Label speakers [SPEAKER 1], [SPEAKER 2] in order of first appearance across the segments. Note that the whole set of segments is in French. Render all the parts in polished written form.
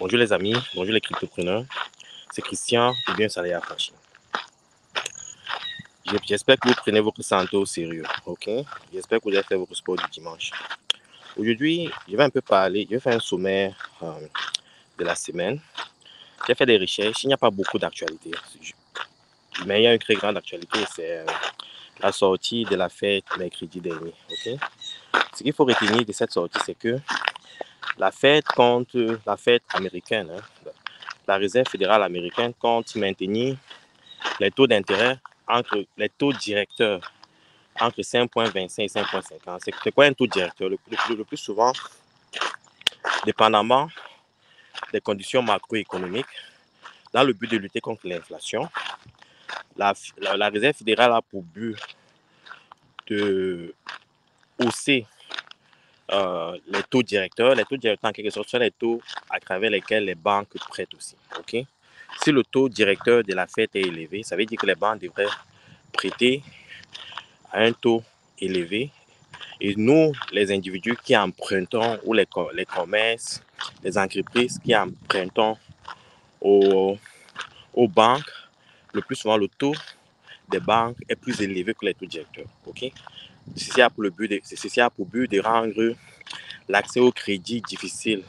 [SPEAKER 1] Bonjour les amis, bonjour les cryptopreneurs. C'est Christian et bien Salé Affranchi. J'espère que vous prenez votre santé au sérieux, ok? J'espère que vous avez fait votre sport du dimanche. Aujourd'hui, je vais un peu parler, je vais faire un sommaire de la semaine. J'ai fait des recherches, il n'y a pas beaucoup d'actualités. Mais il y a une très grande actualité, c'est la sortie de la fête mercredi dernier, ok? Ce qu'il faut retenir de cette sortie, c'est que la fête américaine, la Réserve fédérale américaine compte maintenir les taux d'intérêt entre les taux directeurs entre 5,25 et 5,50. C'est quoi un taux directeur? Le plus souvent, dépendamment des conditions macroéconomiques, dans le but de lutter contre l'inflation, la Réserve fédérale a pour but de hausser les taux directeurs. Les taux directeurs, en quelque sorte, sont les taux à travers lesquels les banques prêtent aussi. Okay? Si le taux directeur de la Fed est élevé, ça veut dire que les banques devraient prêter à un taux élevé. Et nous, les individus qui empruntons, ou les commerces, les entreprises qui empruntons aux banques, le plus souvent, le taux des banques est plus élevé que les taux directeurs. Okay? Ceci a pour but de rendre l'accès au crédit difficile,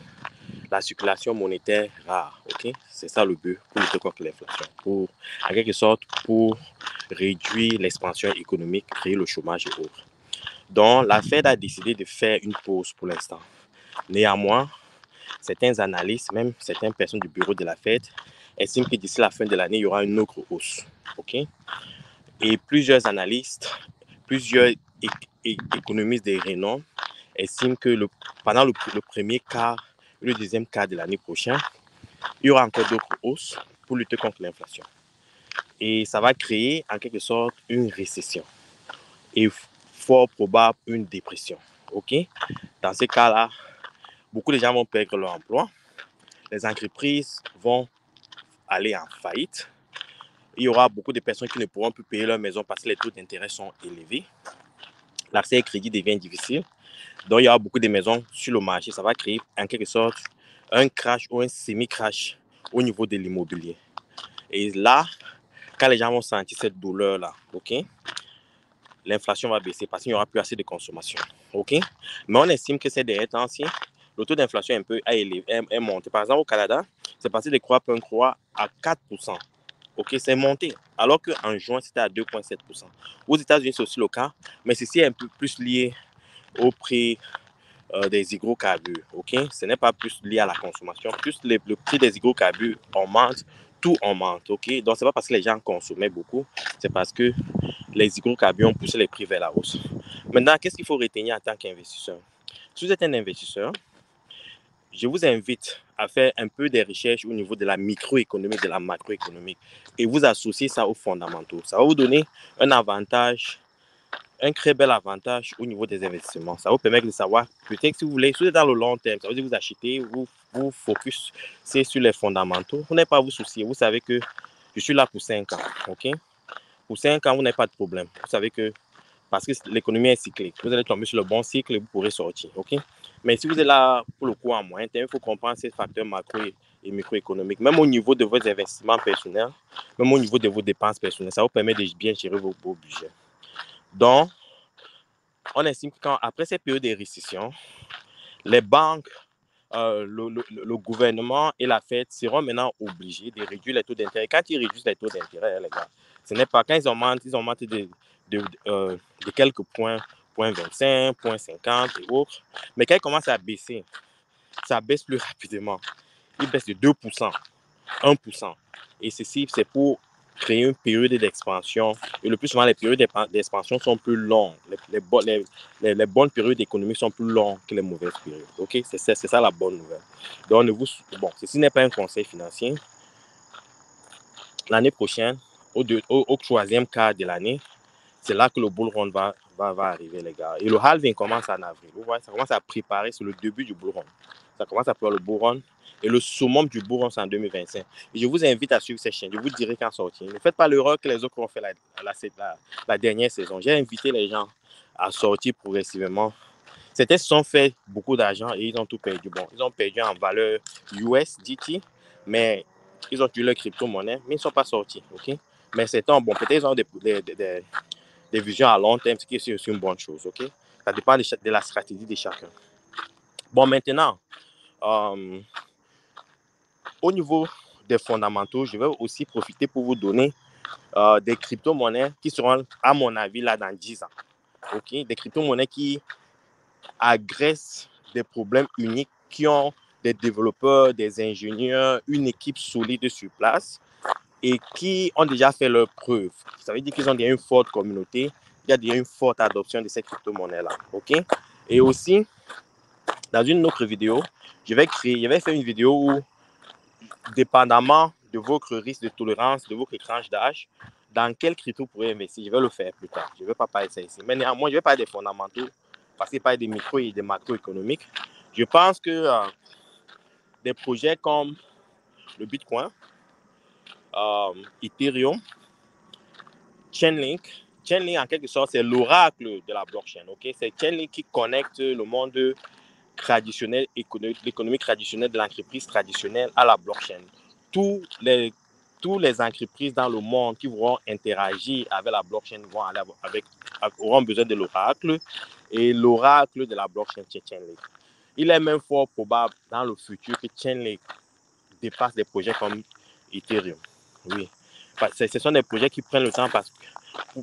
[SPEAKER 1] la circulation monétaire rare. Okay? C'est ça le but pour lutter contre l'inflation. En quelque sorte, pour réduire l'expansion économique, créer le chômage et autres. Donc, la Fed a décidé de faire une pause pour l'instant. Néanmoins, certains analystes, même certaines personnes du bureau de la Fed, estiment que d'ici la fin de l'année, il y aura une autre hausse. Okay? Et plusieurs analystes, plusieurs économistes de renom estiment que pendant le premier quart et le deuxième quart de l'année prochaine, il y aura encore d'autres hausses pour lutter contre l'inflation. Et ça va créer en quelque sorte une récession. Et fort probable une dépression. Okay? Dans ce cas-là, beaucoup de gens vont perdre leur emploi. Les entreprises vont aller en faillite. Il y aura beaucoup de personnes qui ne pourront plus payer leur maison parce que les taux d'intérêt sont élevés. L'accès au crédit devient difficile. Donc, il y aura beaucoup de maisons sur le marché. Ça va créer en quelque sorte un crash ou un semi-crash au niveau de l'immobilier. Et là, quand les gens vont sentir cette douleur-là, okay, l'inflation va baisser parce qu'il n'y aura plus assez de consommation. Okay? Mais on estime que ces derniers temps-ci, le taux d'inflation est monté. Par exemple, au Canada, c'est passé de 3,3 à 4%. Okay? C'est monté. Alors qu'en juin, c'était à 2,7%. Aux États-Unis, c'est aussi le cas, mais ceci est un peu plus lié au prix des hydrocarbures. Okay? Ce n'est pas plus lié à la consommation. Plus le prix des hydrocarbures augmente, tout augmente. Okay? Donc, ce n'est pas parce que les gens consommaient beaucoup, c'est parce que les hydrocarbures ont poussé les prix vers la hausse. Maintenant, qu'est-ce qu'il faut retenir en tant qu'investisseur? Si vous êtes un investisseur, je vous invite à faire un peu des recherches au niveau de la microéconomie, de la macroéconomie, et vous associer ça aux fondamentaux. Ça va vous donner un avantage, un très bel avantage au niveau des investissements. Ça va vous permettre de savoir, peut-être si vous voulez, si vous êtes dans le long terme, ça veut dire que vous achetez, vous focus sur les fondamentaux, vous n'avez pas à vous soucier. Vous savez que je suis là pour 5 ans. Okay? Pour 5 ans, vous n'avez pas de problème. Vous savez que parce que l'économie est cyclique, vous allez tomber sur le bon cycle et vous pourrez sortir. Okay? Mais si vous êtes là pour le coup à moyen terme, il faut comprendre ces facteurs macro et microéconomiques. Même au niveau de vos investissements personnels, même au niveau de vos dépenses personnelles, ça vous permet de bien gérer vos budgets. Donc, on estime qu'après ces périodes de récession, les banques, le gouvernement et la Fed seront maintenant obligés de réduire les taux d'intérêt. Quand ils réduisent les taux d'intérêt, les gars, ce n'est pas quand ils augmentent de quelques points, 0,25, 0,50 et autres. Mais quand ils commencent à baisser, ça baisse plus rapidement. Ils baissent de 2%, 1%. Et ceci, c'est pour créer une période d'expansion. Et le plus souvent, les périodes d'expansion sont plus longues. Les bonnes périodes d'économie sont plus longues que les mauvaises périodes. Okay? C'est ça la bonne nouvelle. Donc, ceci n'est pas un conseil financier. L'année prochaine, au troisième quart de l'année, c'est là que le bull run va arriver, les gars. Et le halving commence en avril. Vous voyez, ça commence à préparer, c'est le début du bull run. Ça commence à préparer le bull run. Et le summum du bull run, c'est en 2025. Et je vous invite à suivre cette chaîne. Je vous dirai quand sortir. Ne faites pas l'erreur que les autres ont fait la dernière saison. J'ai invité les gens à sortir progressivement Certains se sont fait beaucoup d'argent et ils ont tout perdu. Bon, ils ont perdu en valeur USDT, mais ils ont tué leur crypto-monnaie, mais ils ne sont pas sortis. OK? Mais certains, bon, peut-être ils ont des visions à long terme, ce qui est aussi une bonne chose. OK? Ça dépend de la stratégie de chacun. Bon, maintenant, au niveau des fondamentaux, je vais aussi profiter pour vous donner des crypto-monnaies qui seront, à mon avis, là dans 10 ans. OK? Des crypto-monnaies qui agressent des problèmes uniques, qui ont des développeurs, des ingénieurs, une équipe solide sur place et qui ont déjà fait leurs preuves. Ça veut dire qu'ils ont déjà une forte communauté, il y a déjà une forte adoption de ces crypto-monnaies-là. OK? Et aussi, dans une autre vidéo, je vais faire une vidéo où, dépendamment de votre risque de tolérance, de votre tranche d'âge, dans quel crypto vous pourrez investir. Je vais le faire plus tard. Je ne vais pas parler de ça ici. Mais néanmoins, je vais parler des fondamentaux parce qu'il parle des micro et des macroéconomiques. Je pense que des projets comme le Bitcoin, Ethereum, Chainlink, en quelque sorte, c'est l'oracle de la blockchain. Okay? C'est Chainlink qui connecte le monde traditionnel, l'économie traditionnelle de l'entreprise traditionnelle à la blockchain. Toutes les entreprises dans le monde qui vont interagir avec la blockchain auront besoin de l'oracle et l'oracle de la blockchain, c'est Chainlink. Il est même fort probable dans le futur que Chainlink dépasse des projets comme Ethereum. Oui. Ce sont des projets qui prennent le temps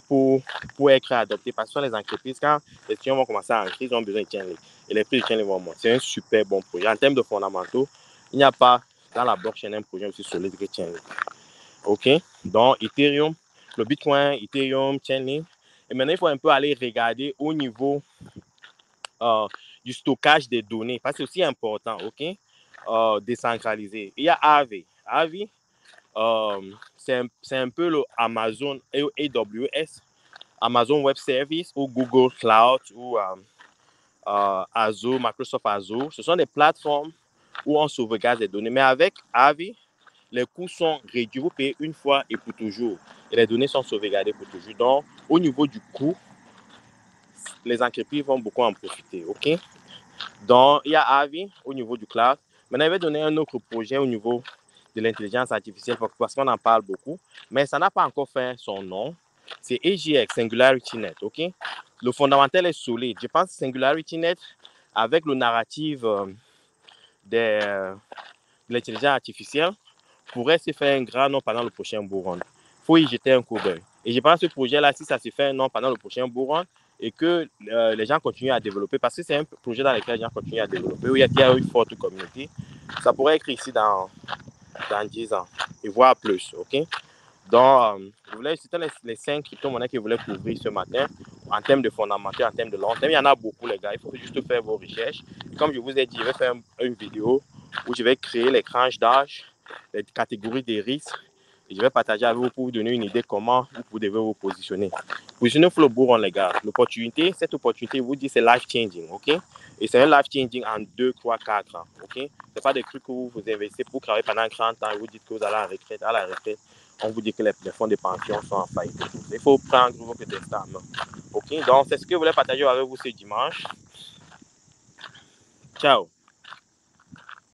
[SPEAKER 1] pour être adoptés parce que ce sont les entreprises, quand les étudiants vont commencer à entrer, ils ont besoin de Chainlink. Et les prix de Chainlink vont monter. C'est un super bon projet. En termes de fondamentaux, il n'y a pas dans la blockchain un projet aussi solide que Chainlink. OK? Donc, Ethereum, le Bitcoin, Ethereum, Chainlink. Et maintenant, il faut un peu aller regarder au niveau du stockage des données, parce que c'est aussi important, OK? Décentralisé. Il y a Aave. Aave, c'est un peu le Amazon AWS, Amazon Web Service ou Google Cloud ou Azure, Microsoft Azure. Ce sont des plateformes où on sauvegarde des données. Mais avec Aave, les coûts sont réduits. Vous payez une fois et pour toujours. Et les données sont sauvegardées pour toujours. Donc, au niveau du coût, les entreprises vont beaucoup en profiter. OK? Donc, il y a Aave au niveau du cloud. Maintenant, je vais donner un autre projet au niveau de l'intelligence artificielle parce qu'on en parle beaucoup, mais ça n'a pas encore fait son nom. C'est AGX, SingularityNet. OK? Le fondamental est solide. Je pense que SingularityNet, avec le narratif de l'intelligence artificielle, pourrait se faire un grand nom pendant le prochain bull run. Il faut y jeter un coup d'œil. Et je pense que ce projet-là, si ça se fait un nom pendant le prochain bull run et que les gens continuent à développer, parce que c'est un projet dans lequel les gens continuent à développer, où il y a une forte communauté, ça pourrait être ici dans 10 ans et voire plus. OK? Donc, c'était les 5 crypto-monnaies que je voulais couvrir ce matin en termes de fondamentaux, en termes de long terme. Il y en a beaucoup, les gars. Il faut juste faire vos recherches. Comme je vous ai dit, je vais faire une vidéo où je vais créer les tranches d'âge, les catégories des risques. Et je vais partager avec vous pour vous donner une idée comment vous devez vous positionner. Positionnez pour le bull run, les gars. L'opportunité, cette opportunité, vous dit, c'est life-changing. OK? Et c'est un life-changing en 2, 3, 4 ans. OK? Ce n'est pas des trucs que vous investissez pour travailler pendant 30 ans et vous dites que vous allez en retraite. À la retraite, on vous dit que les fonds de pension sont en faillite. Il faut prendre votre testament. OK? Donc, c'est ce que je voulais partager avec vous ce dimanche. Ciao.